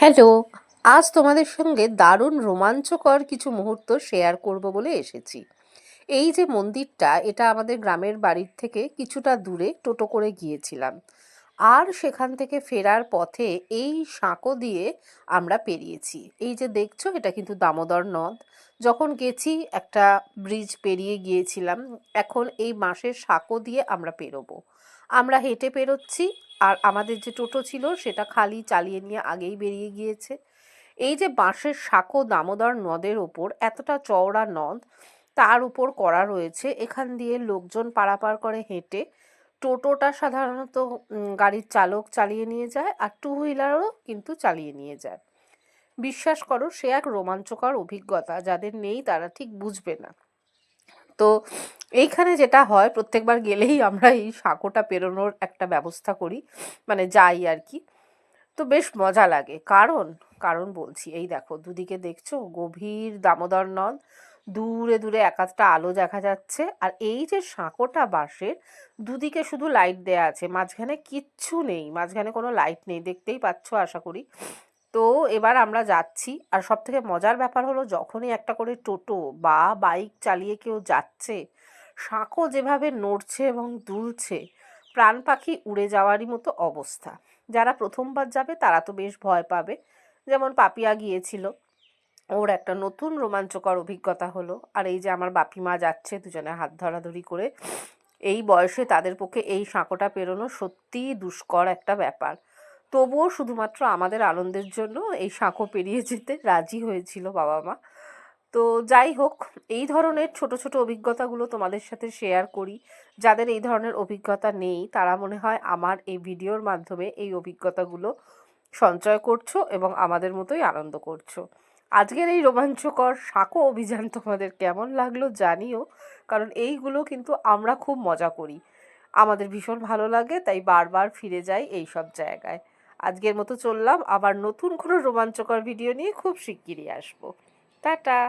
Hello! আজ তোমাদের সঙ্গে দারুণ রোমাঞ্চকর কিছু মুহূর্ত শেয়ার করব বলে এসেছি। এই যে মন্দিরটা, এটা আমাদের গ্রামের বাড়ির থেকে কিছুটা দূরে টোটো করে গিয়েছিলাম। আর সেখান থেকে ফেরার পথে এই সাঁকো দিয়ে আমরা পেরিয়েছি। এই যে দেখছো, এটা কিন্তু দামোদর নদ। যখন গেছি একটা ব্রিজ পেরিয়ে গিয়েছিলাম। এখন এই বাঁশের সাঁকো দিয়ে আমরা পেরোবো। আমরা হেঁটে পেরোচ্ছি, আর আমাদের যে টোটো ছিল সেটা খালি চালিয়ে নিয়ে আগেই বেরিয়ে গিয়েছে। এই যে বাঁশের সাঁকো দামোদর নদের ওপর, এতটা চওড়া নদ, তার উপর করা রয়েছে। এখান দিয়ে লোকজন পারাপার করে হেঁটে। টোটোটা সাধারণত গাড়ির চালক চালিয়ে নিয়ে যায়, আর টু হুইলারও কিন্তু চালিয়ে নিয়ে যায়। বিশ্বাস করো, সে এক রোমাঞ্চকর অভিজ্ঞতা। যাদের নেই তারা ঠিক বুঝবে না। তো এইখানে যেটা হয়, প্রত্যেকবার গেলেই আমরা এই সাঁকোটা পেরোনোর একটা ব্যবস্থা করি, মানে যাই আর কি। তো বেশ মজা লাগে। কারণ কারণ বলছি, এই দেখো দুদিকে দেখছো গভীর দামোদর নদ, দূরে দূরে এক আধটা আলো দেখা যাচ্ছে। আর এই যে সাঁকোটা বাঁশের, দুদিকে শুধু লাইট দেয়া আছে, মাঝখানে কিচ্ছু নেই, মাঝখানে কোনো লাইট নেই, দেখতেই পাচ্ছ আশা করি। তো এবার আমরা যাচ্ছি, আর সব থেকে মজার ব্যাপার হলো, যখনই একটা করে টোটো বা বাইক চালিয়ে কেউ যাচ্ছে, সাঁকো যেভাবে নড়ছে এবং দুলছে, প্রাণ পাখি উড়ে যাওয়ারই মতো অবস্থা। যারা প্রথমবার যাবে তারা তো বেশ ভয় পাবে, যেমন পাপিয়া গিয়েছিল, ওর একটা নতুন রোমাঞ্চকর অভিজ্ঞতা হলো। আর এই যে আমার বাপি মা যাচ্ছে দুজনে হাত ধরাধরি করে, এই বয়সে তাদের পক্ষে এই সাঁকোটা পেরোনো সত্যিই দুষ্কর একটা ব্যাপার। তবুও শুধুমাত্র আমাদের আনন্দের জন্য এই সাঁকো পেরিয়ে যেতে রাজি হয়েছিল বাবা মা। তো যাই হোক, এই ধরনের ছোট ছোট অভিজ্ঞতাগুলো তোমাদের সাথে শেয়ার করি। যাদের এই ধরনের অভিজ্ঞতা নেই তারা মনে হয় আমার এই ভিডিওর মাধ্যমে এই অভিজ্ঞতাগুলো সঞ্চয় করছো এবং আমাদের মতোই আনন্দ করছো। আজকের এই রোমাঞ্চকর সাঁকো অভিযান তোমাদের কেমন লাগলো জানিও, কারণ এইগুলো কিন্তু আমরা খুব মজা করি, আমাদের ভীষণ ভালো লাগে, তাই বারবার ফিরে যাই এই সব জায়গায়। আজকের মতো চললাম, আবার নতুন কোনো রোমাঞ্চকর ভিডিও নিয়ে খুব শিগগিরই আসবো। টাটা।